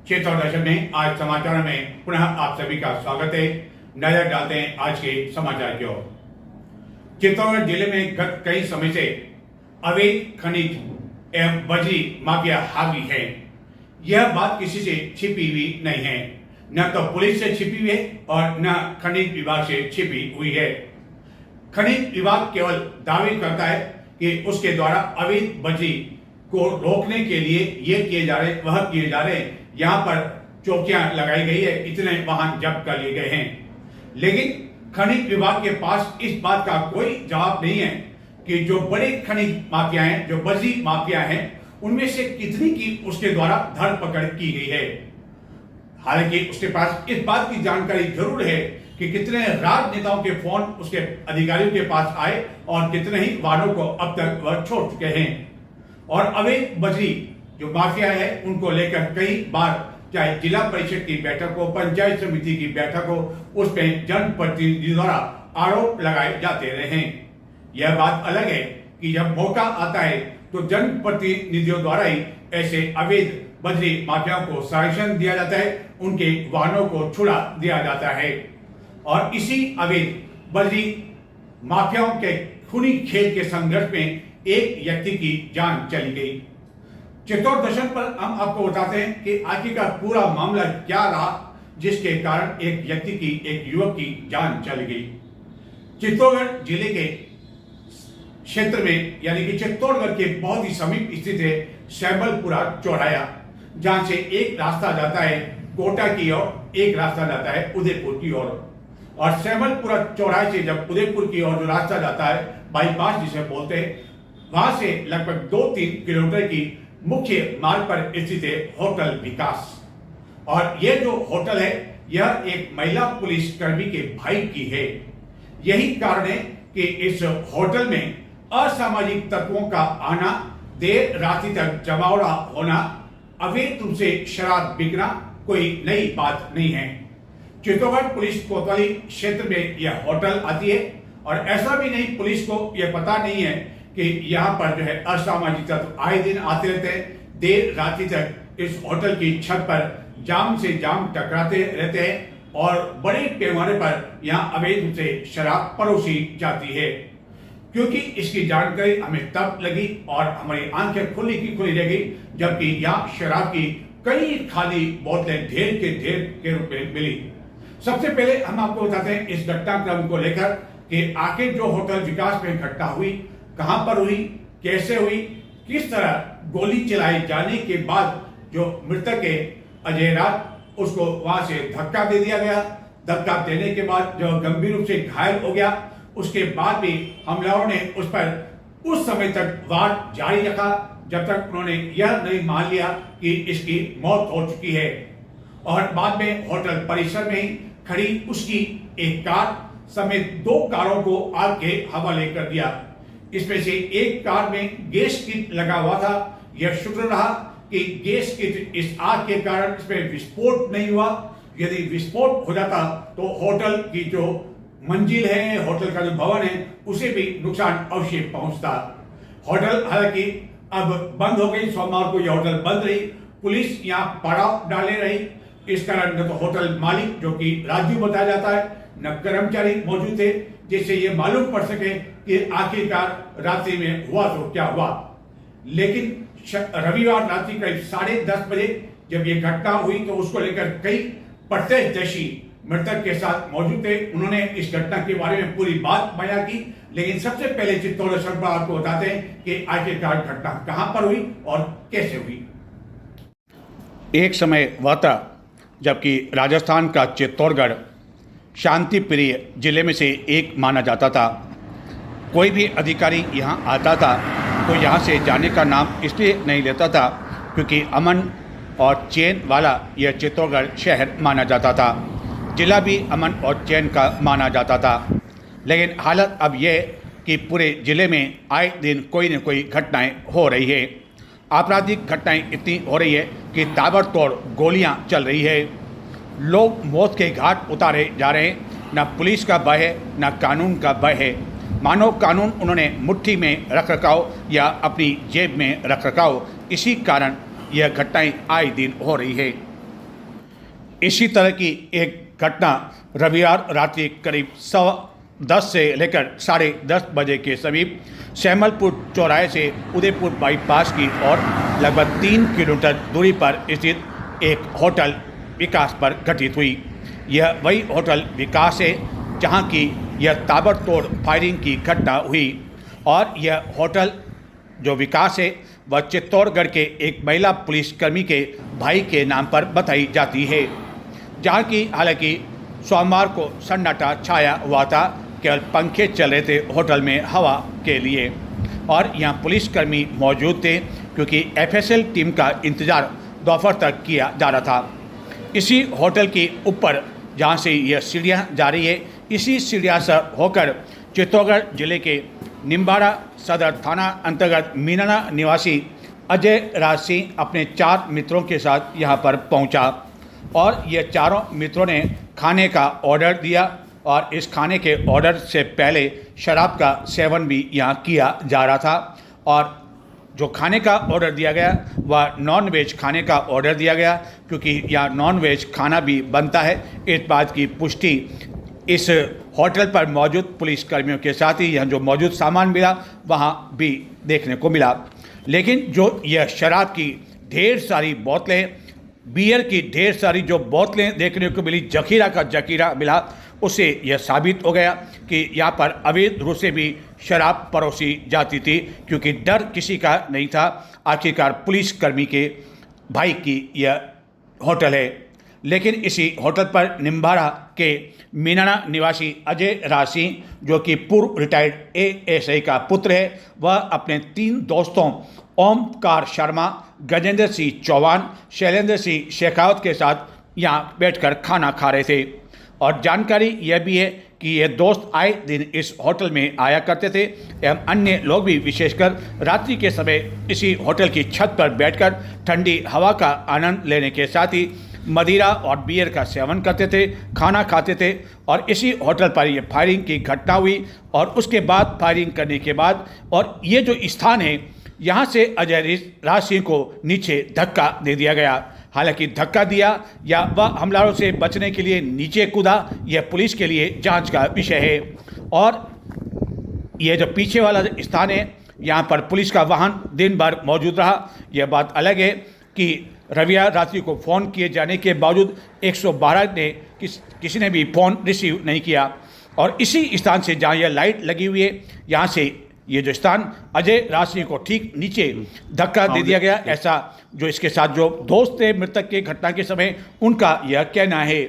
क्षेत्र दर्शन में आज समाचार में पुनः आप सभी का स्वागत है। नजर डालते हैं आज के समाचार की ओर। चित्तौड़गढ़ जिले में गत कई समय से अवैध खनिज एवं बजरी माफिया हावी है। यह बात किसी से छिपी हुई नहीं है, न तो पुलिस से छिपी हुई है और न खनिज विभाग से छिपी हुई है। खनिज विभाग केवल दावे करता है कि उसके द्वारा अवैध बजरी को रोकने के लिए ये किए जा रहे, वह किए जा रहे, यहाँ पर चौकियां लगाई गई है, इतने वाहन जब्त कर लिए गए हैं। लेकिन खनिज विभाग के पास इस बात का कोई जवाब नहीं है कि जो बड़े खनिज माफिया हैं, जो बजरी माफिया हैं, उनमें से कितनी की उसके द्वारा धरपकड़ की गई है। हालांकि उसके पास इस बात की जानकारी जरूर है कि कितने राजनेताओं के फोन उसके अधिकारियों के पास आए और कितने ही वाहनों को अब तक वह छोड़ चुके हैं। और अवैध बजरी जो माफिया है उनको लेकर कई बार चाहे जिला परिषद की बैठक हो, पंचायत समिति की बैठक हो, उस पर जनप्रतिनिधियों द्वारा आरोप लगाए जाते रहे हैं। यह बात अलग है कि जब मौका आता है तो जनप्रतिनिधियों द्वारा ही ऐसे अवैध बजरी माफियाओं को संरक्षण दिया जाता है, उनके वाहनों को छुड़ा दिया जाता है। और इसी अवैध बजरी माफियाओं के खूनी खेल के संघर्ष में एक व्यक्ति की जान चली गई। चित्तौड़ दर्शन पर हम आपको बताते हैं कि आखिरकार पूरा मामला क्या रहा जिसके कारण एक व्यक्ति की, एक युवक की जान चली गई। चित्तौड़गढ़ जिले के क्षेत्र में यानी कि चित्तौड़गढ़ के बहुत ही समीप स्थित है सैबलपुरा चौराया, जहां से एक रास्ता जाता है कोटा की ओर, एक रास्ता जाता है उदयपुर की ओर। और सैबलपुरा चौराहे से जब उदयपुर की ओर जो रास्ता जाता है, बाईपास जिसे बोलते हैं, वहां से लगभग 2-3 किलोमीटर की मुख्य मार्ग पर स्थित है होटल विकास। और यह जो होटल है यह एक महिला पुलिस कर्मी के भाई की है। यही कारण है कि इस होटल में असामाजिक तत्वों का आना, देर रात्रि तक जमावड़ा होना, अवैध रूप से शराब बिकना कोई नई बात नहीं है। चित्तौड़गढ़ पुलिस कोतवाली क्षेत्र में यह होटल आती है और ऐसा भी नहीं, पुलिस को यह पता नहीं है कि यहाँ पर जो है असामाजिक तत्व आए दिन आते रहते हैं, देर रात्रि तक इस होटल की छत पर जाम से जाम टकराते रहते हैं और बड़े पैमाने पर यहाँ अवैध रूप से शराब परोसी जाती है। क्योंकि इसकी जानकारी हमें तब लगी और हमारी आंखें खुली की खुली रह गई जबकि यहाँ शराब की कई खाली बोतलें ढेर के रूप में मिली। सबसे पहले हम आपको बताते हैं इस घटनाक्रम को लेकर कि आखिर जो होटल विकास में घटना हुई, कहां पर हुई, कैसे हुई, किस तरह गोली चलाए जाने के बाद जो मृतक है अजय राज, उसको वहां से धक्का दे दिया गया। धक्का देने के बाद जो गंभीर रूप से घायल हो गया, उसके बाद भी हमलावरों ने उस पर उस समय तक वार जारी रखा जब तक उन्होंने यह नहीं मान लिया कि इसकी मौत हो चुकी है। और बाद में होटल परिसर में ही खड़ी उसकी एक कार समेत 2 कारों को आग के हवाले कर दिया। इसमें से एक कार में गैस किट लगा हुआ था। यह शुक्र रहा कि गैस किट इस आग के कारण इसमें विस्फोट नहीं हुआ। यदि विस्फोट हो जाता तो होटल की जो मंजिल है, होटल का जो भवन है, उसे भी नुकसान अवश्य पहुंचता। होटल हालांकि अब बंद हो गई, सोमवार को यह होटल बंद रही। पुलिस यहाँ पड़ाव डाले रही। इस कारण न तो होटल मालिक जो कि राजू बताया जाता है, न कर्मचारी मौजूद थे जिससे ये मालूम पड़ सके कि आखिरकार रात्रि में हुआ तो क्या हुआ। लेकिन रविवार रात्रि करीब 10:30 बजे जब ये घटना हुई तो उसको लेकर कई प्रत्यक्षदर्शी मृतक के साथ मौजूद थे। उन्होंने इस घटना के बारे में पूरी बात बयां की। लेकिन सबसे पहले चित्तौड़ दर्शन पर आपको बताते हैं कि आखिरकार घटना कहां पर हुई और कैसे हुई। एक समय वह था जबकि राजस्थान का चित्तौड़गढ़ शांति प्रिय जिले में से एक माना जाता था। कोई भी अधिकारी यहाँ आता था तो यहाँ से जाने का नाम इसलिए नहीं लेता था क्योंकि अमन और चैन वाला यह चित्तौड़गढ़ शहर माना जाता था। जिला भी अमन और चैन का माना जाता था। लेकिन हालत अब यह कि पूरे ज़िले में आए दिन कोई न कोई घटनाएं हो रही है। आपराधिक घटनाएं इतनी हो रही है कि ताबड़तोड़ गोलियां चल रही है। लोग मौत के घाट उतारे जा रहे हैं। न पुलिस का भय है, न कानून का भय है। मानो कानून उन्होंने मुट्ठी में रख रखा हो या अपनी जेब में रख रखा हो। इसी कारण यह घटनाएं आए दिन हो रही है। इसी तरह की एक घटना रविवार रात्रि करीब 10:15 से लेकर 10:30 बजे के समीप श्यामलपुर चौराहे से उदयपुर बाईपास की ओर लगभग 3 किलोमीटर दूरी पर स्थित एक होटल विकास पर घटित हुई। यह वही होटल विकास है जहां की यह ताबड़तोड़ फायरिंग की घटना हुई और यह होटल जो विकास है वह चित्तौड़गढ़ के एक महिला पुलिसकर्मी के भाई के नाम पर बताई जाती है, जहाँ की हालांकि सोमवार को सन्नाटा छाया हुआ था। केवल पंखे चल रहे थे होटल में हवा के लिए और यहाँ पुलिसकर्मी मौजूद थे क्योंकि एफएसएल टीम का इंतज़ार दोपहर तक किया जा रहा था। इसी होटल के ऊपर जहाँ से यह सीढ़ियाँ जा रही है, इसी सीढ़ियाँ से होकर चित्तौड़गढ़ जिले के निम्बाड़ा सदर थाना अंतर्गत मीनाना निवासी अजय राज सिंह अपने 4 मित्रों के साथ यहाँ पर पहुँचा और ये चारों मित्रों ने खाने का ऑर्डर दिया और इस खाने के ऑर्डर से पहले शराब का सेवन भी यहाँ किया जा रहा था और जो खाने का ऑर्डर दिया गया वह नॉन वेज खाने का ऑर्डर दिया गया क्योंकि यहाँ नॉन वेज खाना भी बनता है। इस बात की पुष्टि इस होटल पर मौजूद पुलिसकर्मियों के साथ ही यहाँ जो मौजूद सामान मिला वहाँ भी देखने को मिला। लेकिन जो यह शराब की ढेर सारी बोतलें, बियर की ढेर सारी जो बोतलें देखने को मिली, जखीरा का जखीरा मिला, उससे यह साबित हो गया कि यहाँ पर अवैध रूप से भी शराब परोसी जाती थी क्योंकि डर किसी का नहीं था। आखिरकार पुलिसकर्मी के भाई की यह होटल है। लेकिन इसी होटल पर निम्बाड़ा के मीनाना निवासी अजय राज सिंह जो कि पूर्व रिटायर्ड एएसआई का पुत्र है, वह अपने 3 दोस्तों ओमकार शर्मा, गजेंद्र सिंह चौहान, शैलेंद्र सिंह शेखावत के साथ यहाँ बैठकर खाना खा रहे थे। और जानकारी यह भी है कि ये दोस्त आए दिन इस होटल में आया करते थे एवं अन्य लोग भी विशेषकर रात्रि के समय इसी होटल की छत पर बैठकर ठंडी हवा का आनंद लेने के साथ ही मदिरा और बियर का सेवन करते थे, खाना खाते थे और इसी होटल पर ये फायरिंग की घटना हुई। और उसके बाद फायरिंग करने के बाद और ये जो स्थान है यहाँ से अजय राज सिंह को नीचे धक्का दे दिया गया। हालांकि धक्का दिया या वह हमलावरों से बचने के लिए नीचे कूदा, यह पुलिस के लिए जांच का विषय है। और यह जो पीछे वाला स्थान है यहाँ पर पुलिस का वाहन दिन भर मौजूद रहा। यह बात अलग है कि रविवार रात्रि को फ़ोन किए जाने के बावजूद 112 ने किसी ने भी फ़ोन रिसीव नहीं किया। और इसी स्थान से जहाँ यह लाइट लगी हुई है, यहाँ से ये जो स्थान अजय राज सिंह को ठीक नीचे धक्का दे दिया गया, ऐसा जो इसके साथ जो दोस्त थे मृतक के घटना के समय उनका यह कहना है।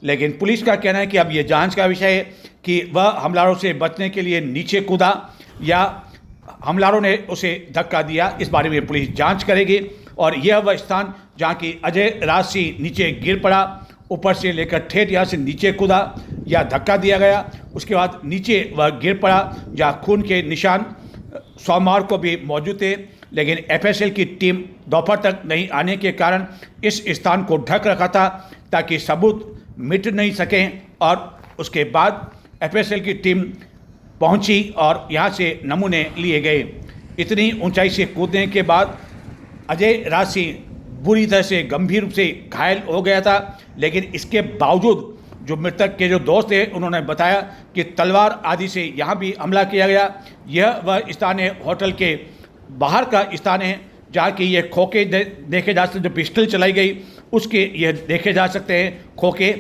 लेकिन पुलिस का कहना है कि अब ये जांच का विषय है कि वह हमलावरों से बचने के लिए नीचे कूदा या हमलावरों ने उसे धक्का दिया, इस बारे में पुलिस जांच करेगी। और यह वह स्थान जहाँ की अजय राज सिंह नीचे गिर पड़ा, ऊपर से लेकर ठेठ यहाँ से नीचे कूदा या धक्का दिया गया, उसके बाद नीचे वह गिर पड़ा जहाँ खून के निशान सोमवार को भी मौजूद थे। लेकिन एफएसएल की टीम दोपहर तक नहीं आने के कारण इस स्थान को ढक रखा था ताकि सबूत मिट नहीं सकें। और उसके बाद एफएसएल की टीम पहुंची और यहाँ से नमूने लिए गए। इतनी ऊंचाई से कूदने के बाद अजय राज सिंह बुरी तरह से गंभीर रूप से घायल हो गया था। लेकिन इसके बावजूद जो मृतक के जो दोस्त थे उन्होंने बताया कि तलवार आदि से यहाँ भी हमला किया गया। यह वह स्थान है, होटल के बाहर का स्थान है जहाँ की ये खोखे देखे जा सकते, जो पिस्टल चलाई गई उसके ये देखे जा सकते हैं खोखे।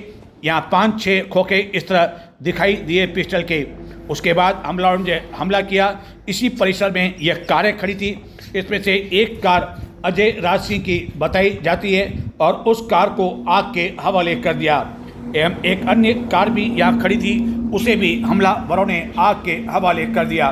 यहाँ 5-6 खोखे इस तरह दिखाई दिए पिस्टल के। उसके बाद हमलावरों ने हमला किया। इसी परिसर में यह कारें खड़ी थी, इसमें से एक कार अजय राज सिंह की बताई जाती है और उस कार को आग के हवाले कर दिया एवं एक अन्य कार भी यहाँ खड़ी थी, उसे भी हमलावरों ने आग के हवाले कर दिया।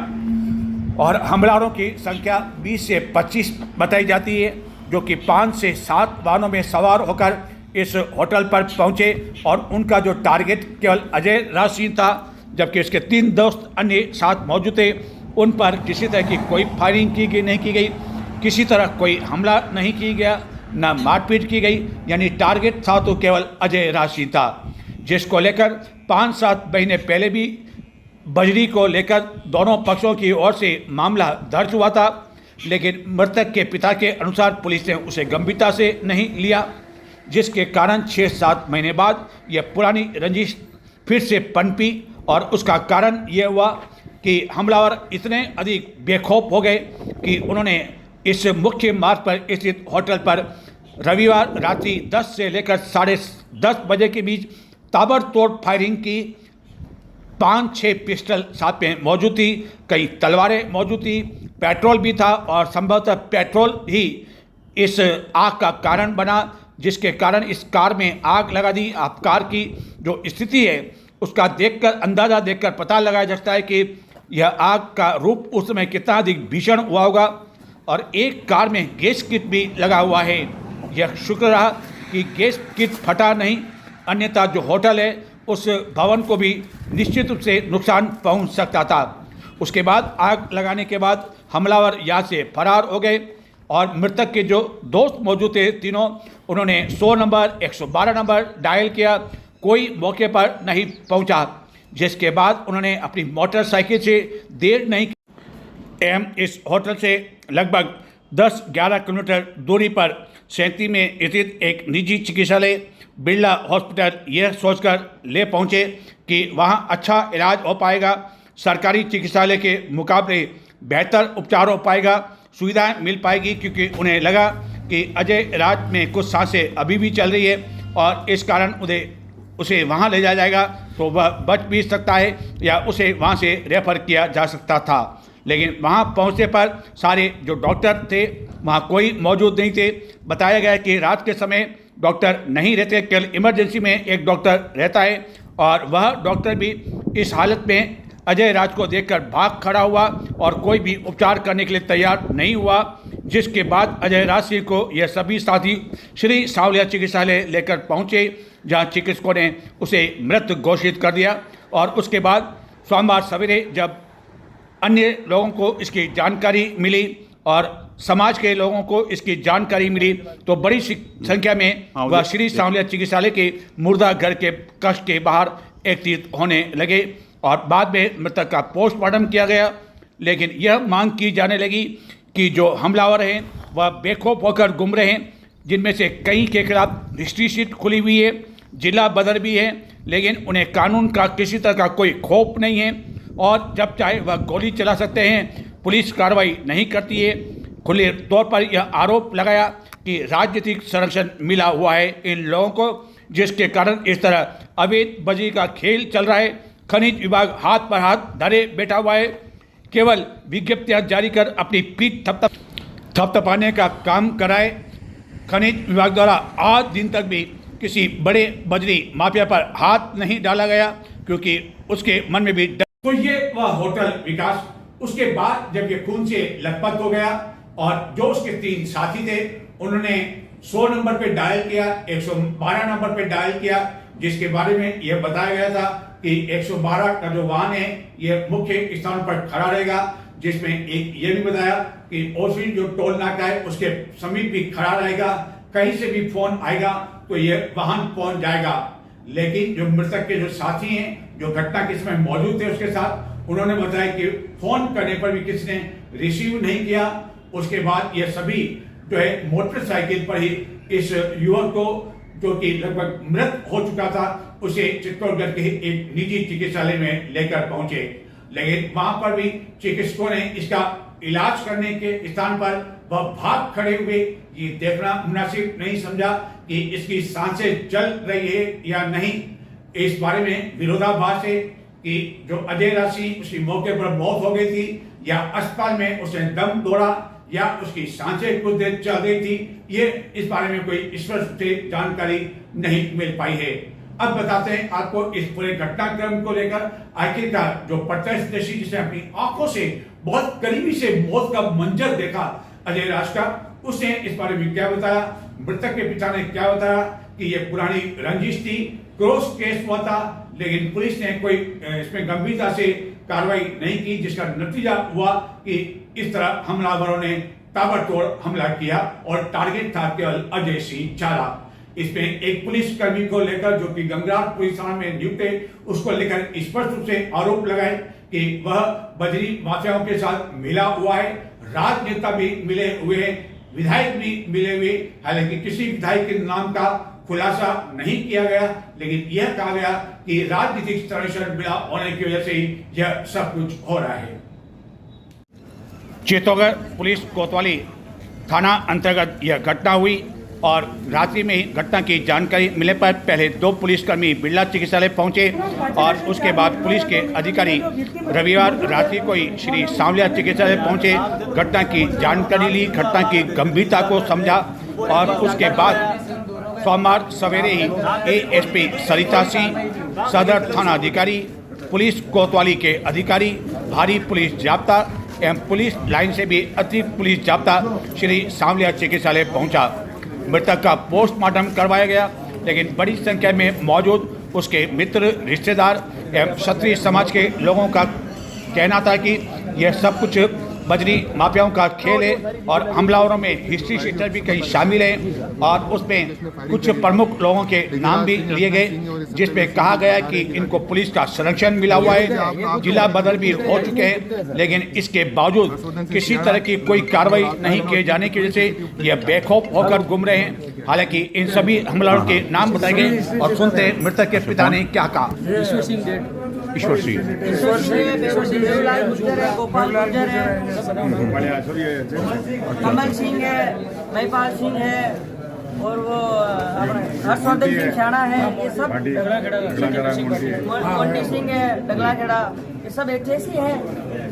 और हमलावरों की संख्या 20 से 25 बताई जाती है, जो कि 5 से 7 वाहनों में सवार होकर इस होटल पर पहुँचे और उनका जो टारगेट केवल अजय राज सिंह था, जबकि उसके 3 दोस्त अन्य साथ मौजूद थे। उन पर किसी तरह की कोई फायरिंग नहीं की गई, किसी तरह कोई हमला नहीं किया गया, न मारपीट की गई। यानी टारगेट था तो केवल अजय राज सिंह था, जिसको लेकर 5-7 महीने पहले भी बजरी को लेकर दोनों पक्षों की ओर से मामला दर्ज हुआ था। लेकिन मृतक के पिता के अनुसार पुलिस ने उसे गंभीरता से नहीं लिया। जिसके कारण 6-7 महीने बाद यह पुरानी रंजिश फिर से पनपी और उसका कारण यह हुआ कि हमलावर इतने अधिक बेखौफ हो गए कि उन्होंने इस मुख्य मार्ग पर स्थित होटल पर रविवार रात्रि 10 से लेकर 10:30 बजे के बीच ताबड़तोड़ फायरिंग की। 5-6 पिस्टल साथ में मौजूद थी, कई तलवारें मौजूद थी, पेट्रोल भी था और संभवतः पेट्रोल ही इस आग का कारण बना, जिसके कारण इस कार में आग लगा दी। आप कार की जो स्थिति है उसका देखकर अंदाज़ा देखकर पता लगाया जा सकता है कि यह आग का रूप उस समय कितना अधिक भीषण हुआ होगा। और एक कार में गैस किट भी लगा हुआ है। यह शुक्र रहा कि गैस किट फटा नहीं, अन्यथा जो होटल है उस भवन को भी निश्चित रूप से नुकसान पहुंच सकता था। उसके बाद आग लगाने के बाद हमलावर यहाँ से फरार हो गए और मृतक के जो दोस्त मौजूद थे तीनों, उन्होंने 100 नंबर 112 नंबर डायल किया, कोई मौके पर नहीं पहुंचा, जिसके बाद उन्होंने अपनी मोटरसाइकिल से देर नहीं की इस होटल से लगभग 10-11 किलोमीटर दूरी पर सैंती में स्थित एक निजी चिकित्सालय बिरला हॉस्पिटल यह सोचकर ले पहुंचे कि वहां अच्छा इलाज हो पाएगा, सरकारी चिकित्सालय के मुकाबले बेहतर उपचार हो पाएगा, सुविधाएं मिल पाएगी, क्योंकि उन्हें लगा कि अजय राज में कुछ सांसें अभी भी चल रही है और इस कारण उसे वहां ले जाया जाएगा तो वह बच भी सकता है या उसे वहां से रेफर किया जा सकता था। लेकिन वहां पहुंचने पर सारे जो डॉक्टर थे वहां कोई मौजूद नहीं थे। बताया गया कि रात के समय डॉक्टर नहीं रहते, केवल इमरजेंसी में एक डॉक्टर रहता है और वह डॉक्टर भी इस हालत में अजय राज को देखकर भाग खड़ा हुआ और कोई भी उपचार करने के लिए तैयार नहीं हुआ, जिसके बाद अजय राज सिंह को यह सभी साथी श्री सावलिया चिकित्सालय लेकर पहुंचे, जहां चिकित्सकों ने उसे मृत घोषित कर दिया। और उसके बाद सोमवार सवेरे जब अन्य लोगों को इसकी जानकारी मिली और समाज के लोगों को इसकी जानकारी मिली तो बड़ी संख्या में वह श्री सावलिया चिकित्सालय के मुर्दा घर के कक्ष के बाहर एकत्रित होने लगे और बाद में मृतक का पोस्टमार्टम किया गया। लेकिन यह मांग की जाने लगी कि जो हमलावर हैं वह बेखौफ होकर घूम रहे हैं, जिनमें से कई के खिलाफ हिस्ट्री शीट खुली हुई है, जिला बदर भी है, लेकिन उन्हें कानून का किसी तरह का कोई खौफ नहीं है और जब चाहे वह गोली चला सकते हैं। पुलिस कार्रवाई नहीं करती है। खुले तौर पर यह आरोप लगाया कि राजनीतिक संरक्षण मिला हुआ है इन लोगों को, जिसके कारण इस तरह अवैध बजरी का खेल चल रहा है। खनिज विभाग हाथ पर हाथ धरे बैठा हुआ है, केवल विज्ञप्तियां जारी कर अपनी पीठ थपथपाने का काम कराए। खनिज विभाग द्वारा आज दिन तक भी किसी बड़े बजरी माफिया पर हाथ नहीं डाला गया, क्योंकि उसके मन में भी तो ये वह होटल विकास, उसके बाद जब ये खून से लथपथ हो गया और जो उसके 3 साथी थे उन्होंने 100 नंबर पे डायल किया, 112 नंबर पे डायल किया, जिसके बारे में यह बताया गया था कि 112 का जो वाहन है यह मुख्य स्थान पर खड़ा रहेगा, जिसमें एक ये भी बताया कि ओसिन जो टोल नाका है उसके समीप भी खड़ा रहेगा, कहीं से भी फोन आएगा तो यह वाहन पहुंच जाएगा। लेकिन जो मृतक के जो साथी हैं जो घटना के समय मौजूद थे उसके साथ, उन्होंने बताया कि फोन करने पर भी किसी ने रिसीव नहीं किया। उसके बाद ये सभी जो है मोटरसाइकिल पर ही इस युवक को, जो कि लगभग मृत हो चुका था, उसे चित्तौड़गढ़ के एक निजी चिकित्सालय में लेकर पहुंचे। लेकिन वहां पर भी चिकित्सकों ने इसका इलाज करने के स्थान पर वह भाग खड़े हुए ये देखना मुनासिब नहीं समझा कि इसकी सांसें चल रही है या नहीं। इस बारे में विरोधाभास है कि जो अजय राज सिंह उसकी मौके पर मौत हो गई थी या अस्पताल में उसने दम तोड़ा या उसकी सांसें कुछ देर चल गई थी, ये इस बारे में कोई स्पष्ट जानकारी नहीं मिल पाई है। अब बताते हैं आपको इस पूरे घटनाक्रम को लेकर। आखिरकार जो प्रत्यक्षदर्शी जिसने अपनी आंखों से बहुत करीबी से मौत का मंजर देखा अजय राज का, उसने इस बारे में क्या बताया, मृतक के पिता ने क्या बताया कि ये पुरानी रंजिश थी, क्रॉस केस हुआ था, लेकिन पुलिस ने कोई इसमें गंभीरता से कार्रवाई नहीं की, जिसका नतीजा हुआ कि इस तरह हमलावरों ने ताबड़तोड़ हमला किया और टारगेट था केवल अजय सिंह चारा। इसमें एक पुलिस कर्मी को लेकर, जो कि गंगरार पुलिस थाना में नियुक्त है, उसको लेकर स्पष्ट रूप से आरोप लगाए कि वह बजरी माफियाओं के साथ मिला हुआ है, राजनेता भी मिले हुए हैं, विधायक भी मिले हुए, हालांकि किसी विधायक के नाम का खुलासा नहीं किया गया, लेकिन यह कहा गया कि राजनीतिक षड्यंत्र मिला होने की वजह से यह सब कुछ हो रहा है। चित्तौड़गढ़ पुलिस कोतवाली थाना अंतर्गत यह घटना हुई और रात्रि में ही घटना की जानकारी मिलने पर पहले 2 पुलिसकर्मी बिरला चिकित्सालय पहुंचे और उसके बाद पुलिस के अधिकारी रविवार रात्रि को ही श्री सांवलिया चिकित्सालय पहुंचे, घटना की जानकारी ली, घटना की गंभीरता को समझा और उसके बाद सोमवार सवेरे ही एएसपी सरिता सिंह, सदर थाना अधिकारी, पुलिस कोतवाली के अधिकारी, भारी पुलिस जाब्ता एवं पुलिस लाइन से भी अतिरिक्त पुलिस जाब्ता श्री सांवलिया चिकित्सालय पहुंचा। मृतक का पोस्टमार्टम करवाया गया, लेकिन बड़ी संख्या में मौजूद उसके मित्र, रिश्तेदार एवं क्षत्रिय समाज के लोगों का कहना था कि यह सब कुछ बजरी माफियाओं का खेल है और हमलावरों में हिस्ट्री शीटर भी कहीं शामिल है और उसमें कुछ प्रमुख लोगों के नाम भी लिए गए, जिसमें कहा गया कि इनको पुलिस का संरक्षण मिला हुआ है, जिला बदल भी हो चुके हैं, लेकिन इसके बावजूद किसी तरह की कोई कार्रवाई नहीं किए जाने की वजह से यह बेखौफ होकर घूम रहे हैं। हालांकि इन सभी हमलावरों के नाम बताए गए और सुनते हैं मृतक के पिता ने क्या कहा। ईश्वर सिंह, गोपाल गुर्जर है, कमल सिंह है, महिपाल सिंह है और वो हर्षवर्धन सिंह शाणा है, ये सब मोंटी सिंह है, डगलाखेड़ा, ये सब ऐसे ही है।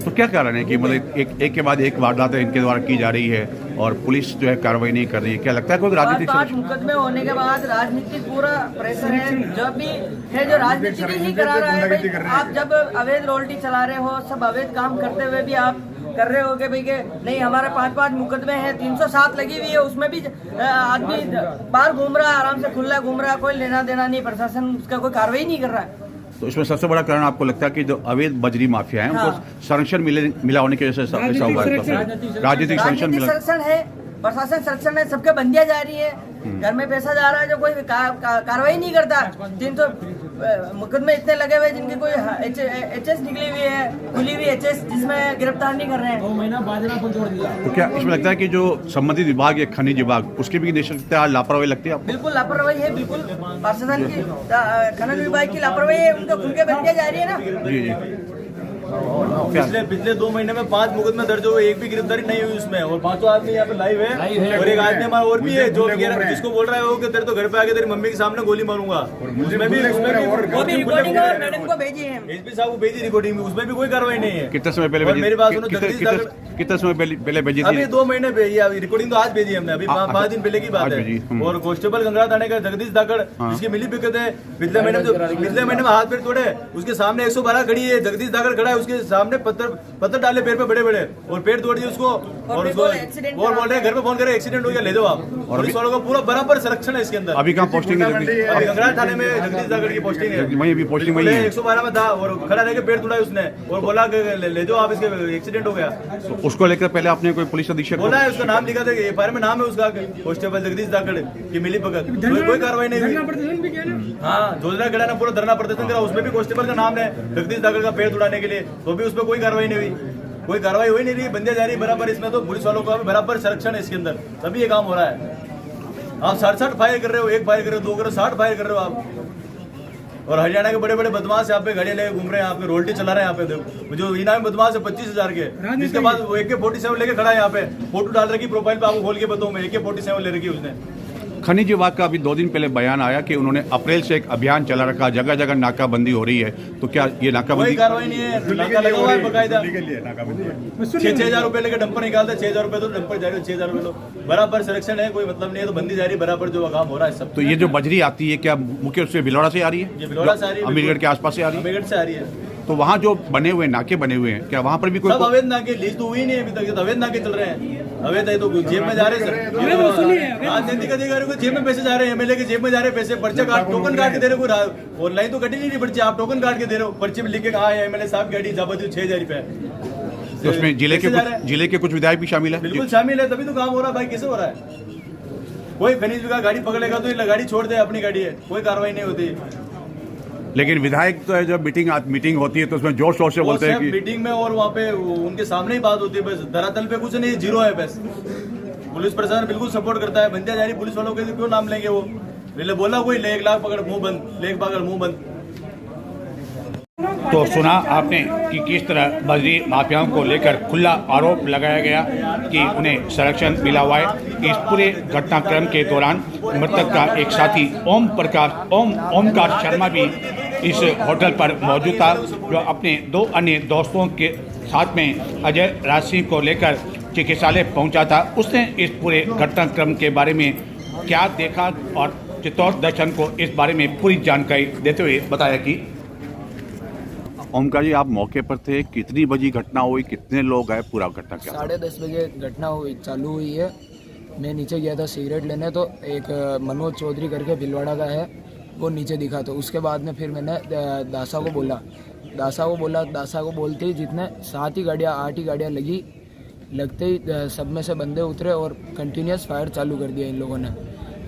तो क्या कारण है कि मतलब एक के बाद एक वारदातें इनके द्वारा की जा रही है और पुलिस जो है कार्रवाई नहीं कर रही है? क्या लगता है कोई राजनीतिक 5 मुकदमे होने के बाद राजनीतिक पूरा प्रेशर है, जब भी है जो राजनीति ही करा रहा है। भाई आप जब अवैध रोल्टी चला रहे हो, सब अवैध काम करते हुए भी आप कर रहे हो कि भाई के नहीं हमारे 5 मुकदमे हैं, 307 लगी हुई है, उसमें भी आदमी बाहर घूम रहा है, आराम से खुला घूम रहा है, कोई लेना देना नहीं, प्रशासन उसका कोई कार्रवाई नहीं कर रहा है। तो इसमें सबसे बड़ा कारण आपको लगता है कि जो अवैध बजरी माफिया है उनको संरक्षण मिला होने की वजह से ऐसा हुआ है? राजनीतिक संरक्षण है, प्रशासन संरक्षण है, सबके बंदियां जा रही है, घर में पैसा जा रहा है, जो कोई कार्रवाई नहीं करता। 300 मुकदमे इतने लगे हुए जिनकी कोई एचएस निकली हुई है, खुली हुई एचएस, जिसमें गिरफ्तार नहीं कर रहे हैं। 2 महीना बाद में आपको जोड़ दिया। तो क्या इसमें लगता है कि जो संबंधित विभाग है खनिज विभाग, उसकी भी निष्क्रियता लापरवाही लगती है आपको? बिल्कुल लापरवाही है, बिल्कुल प्रशासन की, खनन विभाग की लापरवाही है, उनके खुल के बंदियां जा रही है ना। जी पिछले 2 महीने में 5 मुकदमे दर्ज हुए, एक भी गिरफ्तारी नहीं हुई उसमें, और 5 आदमी यहाँ पे लाइव है और एक आदमी हमारा और भी है जो जिसको बोल रहा है वो कि तेरे तो घर पे आके तेरी मम्मी के सामने गोली मारूंगा, उसमें भी रिकॉर्डिंग मैडम को भेजी है, एसपी साहब को भेजी रिकॉर्डिंग, उसमें भी कोई कार्रवाई नहीं है। कितने समय पहले मेरी बात सुनो, कितने समय पहले भेजी थी? अभी 2 महीने रिकॉर्डिंग तो आज भेजी हमने, अभी 5 दिन पहले की बात है। और कांस्टेबल गंगरा थाने का जगदीश धाकड़, जिसकी मिली भगत है, पिछले महीने में हाथ पैर तोड़े, उसके सामने 112 खड़ी है, जगदीश धाकड़ खड़ा है, उसके सामने पत्थर डाले पैर पे बड़े बड़े और पैर तोड़ दिए उसको, और उसको और बोल रहे घर पे फोन करे एक्सीडेंट हो गया, ले दो आप। और पुलिस वालों का पूरा बराबर संरक्षण है इसके अंदर। अभी कहाँ पोस्टिंग है? अभी गंगरा थाने में जगदीश धाकड़ की पोस्टिंग है, वही अभी पोस्टिंग वही है। 112 में था और खड़ा रह के पैर तोड़ा उसने और बोला ले जाओ आप, इसके एक्सीडेंट हो गया। उसको लेकर पहले आपने कोई पुलिस अधीक्षक बोला है, उसका नाम लिखा था, एफआईआर में नाम है उसका कांस्टेबल जगदीश धाकड़ की मिली भगत, कोई कार्रवाई नहीं हुई। हाँ, जोधरा गड़ा ने पूरा धरना प्रदर्शन करा, उसमें भी कांस्टेबल का नाम है जगदीश धाकड़ का पैर तोड़ाने के लिए, तो भी उसमें कोई कार्रवाई नहीं हुई, कोई कार्रवाई हुई नहीं रही, बंदियां जा रही बराबर। इसमें तो पुलिस वालों का बराबर संरक्षण है इसके अंदर, तभी ये काम हो रहा है। आप 60 फायर कर रहे हो, 1 फायर कर रहे हो, 2 कर रहे हो, 60 फायर कर रहे हो आप। और हरियाणा के बड़े बड़े बदमाश यहाँ पे गाड़ियां लेके घूम रहे हैं, यहाँ पे रोल्टी चला रहे हैं। यहाँ पे जो इनामी बदमाश है 25,000 के, जिसके बाद वो AK-47 लेके खड़ा है यहाँ पे, फोटो डाल रखी प्रोफाइल पे, आपको खोल के बताऊं मैं, AK-47 ले रखी उसने। खनिज विभाग का अभी 2 दिन पहले बयान आया कि उन्होंने अप्रैल से एक अभियान चला रखा, जगह जगह नाकाबंदी हो रही है, तो क्या ये नाकाबंदी? कोई कार्रवाई नहीं है, नाका लगा हुआ है बकायदा। 6,000 रुपए लेके डंपर निकालते हैं, 6,000 रुपए तो डंपर जा रही है, 6,000 रुपए तो बराबर संरक्षण है, कोई मतलब नहीं है, तो बंदी जा रही है बराबर, जो काम हो रहा है सब। तो ये जो बजरी आती है क्या मुख्य रूप से भिलौड़ा से आ रही है? ये भिलौड़ा से आ रही है, अमीरगढ़ के आसपास से आ रही है, अमीरगढ़ से आ रही है। तो वहाँ जो बने हुए नाके बने हुए हैं, क्या वहाँ पर भी कोई? सब अवैध नाके, लीज तो हुई नहीं अभी तक, अवैध नाके चल रहे हैं। अवैध है तो जेब में जा रहे हैं सर, राजनीतिक अधिकारियों को जेब में पैसे जा रहे हैं, एमएलए के जेब में जा रहे हैं पैसे, पर्चे काट टोकन काट के दे रहे हो, ऑनलाइन तो कटी नहीं पर्ची, आप टोकन काट के दे रहे हो, पर्चे में लिख के कहा है एमएलए साहब गाड़ी जाबती 6,000 रुपए। तो उसमें जिले के कुछ विधायक भी शामिल है? बिल्कुल शामिल है, तभी तो काम हो रहा है भाई। कैसे हो रहा है? कोई खनिज विभाग गाड़ी पकड़ेगा तो गाड़ी छोड़ दे, अपनी गाड़ी है, कोई कार्रवाई नहीं होती। लेकिन विधायक तो है, जब मीटिंग होती है तो उसमें जोर शोर से बोलते हैं कि मीटिंग में, और वहाँ पे उनके सामने ही बात होती है, बस धरातल पे कुछ नहीं, जीरो है बस। पुलिस प्रशासन बिल्कुल सपोर्ट करता है, बंदियां जा रही पुलिस वालों के, क्यों नाम लेंगे वो? ले बोला कोई ले 1 लाख पकड़ मुंह बंद, ले 1 पकड़ मुंह बंद। तो सुना आपने कि किस तरह बजरी माफियाओं को लेकर खुला आरोप लगाया गया कि उन्हें संरक्षण मिला हुआ है। इस पूरे घटनाक्रम के दौरान मृतक का एक साथी ओमकार शर्मा भी इस होटल पर मौजूद था, जो अपने 2 अन्य दोस्तों के साथ में अजय राज सिंह को लेकर चिकित्सालय पहुंचा था। उसने इस पूरे घटनाक्रम के बारे में क्या देखा और चित्तौड़ दर्शन को इस बारे में पूरी जानकारी देते हुए बताया कि ओमकार जी, आप मौके पर थे, कितनी बजी घटना हुई, कितने लोग आए, पूरा घटना क्या? 10:30 बजे घटना चालू हुई है। मैं नीचे गया था सिगरेट लेने, तो एक मनोज चौधरी करके भिलवाड़ा का है, वो नीचे दिखा। तो उसके बाद में फिर मैंने दासा को बोलते ही जितने 7 ही गाड़ियाँ 8 ही गाड़ियाँ लगते ही सब में से बंदे उतरे और कंटिन्यूस फायर चालू कर दिया इन लोगों ने।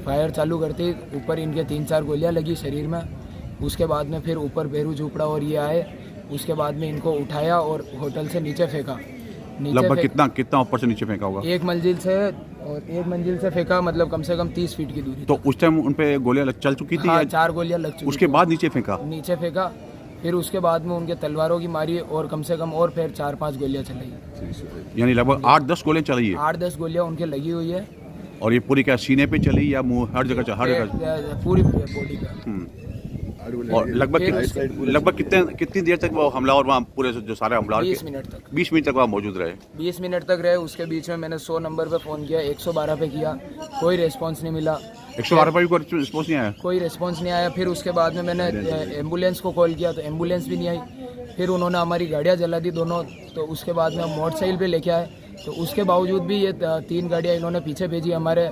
फायर चालू करते ही ऊपर इनके 3-4 गोलियां लगी शरीर में। उसके बाद में फिर ऊपर बेरू झोपड़ा और ये आए। उसके बाद में इनको उठाया और होटल से नीचे फेंका। लगभग कितना ऊपर से नीचे फेंका होगा? 1 मंजिल से फेंका, मतलब कम से कम 30 फीट की दूरी। तो उस टाइम उन पे गोलियां चल चुकी थी? हाँ, 4 गोलियां लग चुकी। उसके बाद नीचे फेंका? फिर उसके बाद में उनके तलवारों की मारी और कम से कम और फिर 4-5 गोलियां चलाई। यानी लगभग 8-10 गोलियां चली है? 8-10 गोलियां उनके लगी हुई है। और ये पूरी क्या सीने पे चली या मुंह, हर जगह? पूरी बॉडी पे। और लगभग कितनी देर तक वो हमलावर वहाँ पूरे जो सारे हमलावर 20 मिनट तक 20 मिनट तक वहाँ मौजूद रहे? 20 मिनट तक रहे। उसके बीच में मैंने 100 नंबर पे फ़ोन किया, 112 पे किया, कोई रिस्पांस नहीं मिला। 112 पर भी कोई रिस्पांस नहीं आया? कोई रिस्पांस नहीं आया। फिर उसके बाद में मैंने एम्बुलेंस को कॉल किया, तो एम्बुलेंस भी नहीं आई। फिर उन्होंने हमारी गाड़ियाँ जला दी दोनों। तो उसके बाद में हम मोटरसाइकिल पे लेके आए, तो उसके बावजूद भी ये 3 गाड़ियाँ इन्होंने पीछे भेजी हमारे।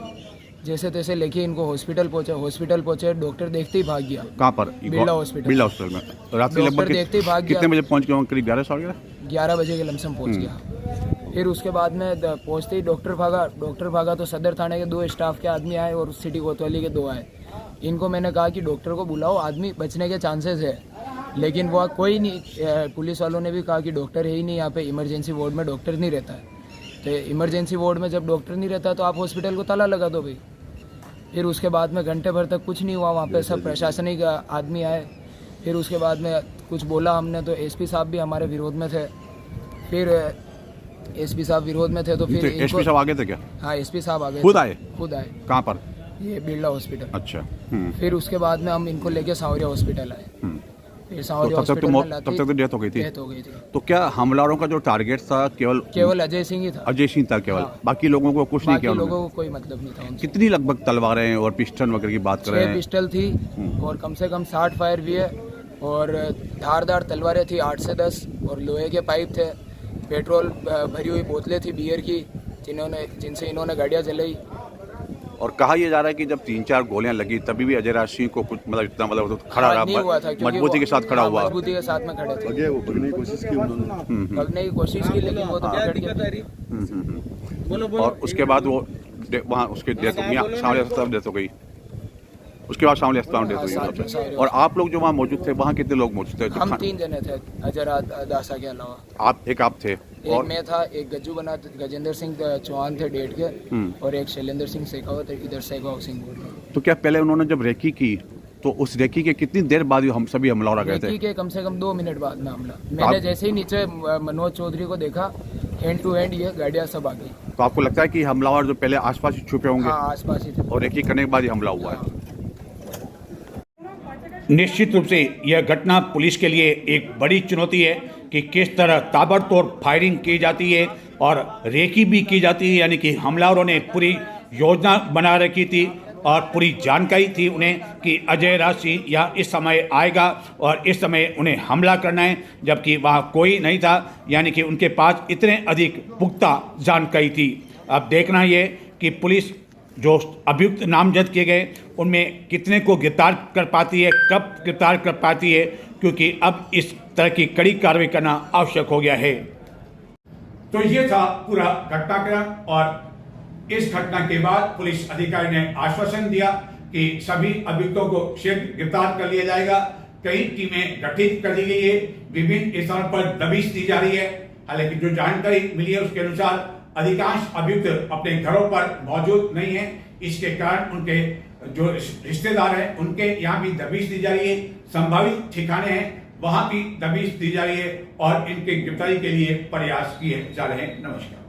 जैसे तैसे लेके इनको हॉस्पिटल पहुंचे। डॉक्टर देखते ही भाग गया। कहाँ पर? बिरला हॉस्पिटल में। रात लगभग देखते ही भाग गया। कितने बजे पहुंच गए? करीब 11 बजे के लमसम पहुंच गया। फिर उसके बाद में पहुंचते ही डॉक्टर भागा तो सदर थाने के 2 स्टाफ के आदमी आए और सिटी कोतवाली के 2 आए। इनको मैंने कहा कि डॉक्टर को बुलाओ, आदमी बचने के चांसेस है, लेकिन वो कोई नहीं। पुलिस वालों ने भी कहा कि डॉक्टर है ही नहीं यहाँ पे, इमरजेंसी वार्ड में डॉक्टर नहीं रहता है। तो इमरजेंसी वार्ड में जब डॉक्टर नहीं रहता तो आप हॉस्पिटल को ताला लगा दो भाई। फिर उसके बाद में घंटे भर तक कुछ नहीं हुआ। वहाँ पे सब प्रशासनिक आदमी आए। फिर उसके बाद में कुछ बोला हमने, तो एसपी साहब भी हमारे विरोध में थे। फिर एसपी साहब विरोध में थे, तो फिर एसपी साहब आगे थे क्या? हाँ, एसपी साहब आगे खुद आए? कहाँ पर? ये बिरला हॉस्पिटल। अच्छा। फिर उसके बाद में हम इनको लेके सांवरिया हॉस्पिटल आए। फिर सांवरिया तब तक तो डेथ हो गई थी। तो क्या हमलावरों का जो टारगेट था केवल अजय सिंह ही था? अजय सिंह था केवल? हाँ। बाकी लोगों को कुछ नहीं किया? लोगों को कोई मतलब नहीं था। कितनी लगभग तलवारें और पिस्टल वगैरह की बात कर रहे हैं? 6 पिस्टल थी और कम से कम 60 फायर भी है, और धारदार तलवारें थी 8 से 10, और लोहे के पाइप थे, पेट्रोल भरी हुई बोतलें थी बियर की, जिनसे इन्होंने गाड़ियाँ जलाई। और कहा यह जा रहा है कि जब 3-4 गोलियां लगी तभी भी अजय राज सिंह को कुछ इतना खड़ा रहा, मजबूती के साथ खड़ा हुआ। मजबूती के साथ में खड़े थे। वो भगने की कोशिश की उन्होंने, भगने की कोशिश की, लेकिन वो तो पकड़ गया। और उसके बाद वो वहाँ उसके डेथ हो गई। उसके बाद शामली अस्पताल में डेथ हुई। और आप लोग जो वहाँ मौजूद थे, वहाँ कितने लोग मौजूद थे? हम 3 जने थे, अजय दासा के अलावा। आप थे? एक मैं था, एक गजेंद्र सिंह चौहान थे डेट के, और एक शैलेंद्र सिंह शेखावत इधर शेखा हाउसिंग बोर्ड। तो क्या पहले उन्होंने जब रेकी की तो उस रेकी के कितनी देर बाद हम सभी हमलावर आ गए थे? रेकी के कम से कम 2 मिनट बाद में हमला। मैंने जैसे ही नीचे मनोज चौधरी को देखा, हैंड टू हैंड ये गाड़ियाँ सब आ गई। तो आपको लगता है कि हमलावर जो पहले आसपास ही छुपे होंगे? हाँ, आसपास ही थे, और रेकी करने के बाद ही हमला हुआ है। निश्चित रूप से यह घटना पुलिस के लिए एक बड़ी चुनौती है कि किस तरह ताबड़तोड़ फायरिंग की जाती है और रेकी भी की जाती है। यानी कि हमलावरों ने पूरी योजना बना रखी थी और पूरी जानकारी थी उन्हें कि अजय राज सिंह यहाँ इस समय आएगा और इस समय उन्हें हमला करना है, जबकि वहाँ कोई नहीं था। यानी कि उनके पास इतने अधिक पुख्ता जानकारी थी। अब देखना ये कि पुलिस जो अभियुक्त नामजद किए गए उनमें कितने को गिरफ्तार कर पाती है, कब गिरफ्तार कर पाती है, क्योंकि अब इस तरह की कड़ी कार्रवाई करना आवश्यक हो गया है। तो ये था पूरा घटनाक्रम और इस घटना के बाद पुलिस अधिकारी ने आश्वासन दिया कि सभी अभियुक्तों को शीघ्र गिरफ्तार कर लिया जाएगा। कई टीमें गठित कर दी गई है, विभिन्न स्थानों पर दबिश दी जा रही है। हालांकि जो जानकारी मिली है उसके अनुसार अधिकांश अभियुक्त अपने घरों पर मौजूद नहीं है। इसके कारण उनके जो रिश्तेदार हैं उनके यहाँ भी दबिश दी जा रही है। संभावित ठिकाने हैं वहां भी दबिश दी जा रही है और इनके गिरफ्तारी के लिए प्रयास किए जा रहे हैं। नमस्कार।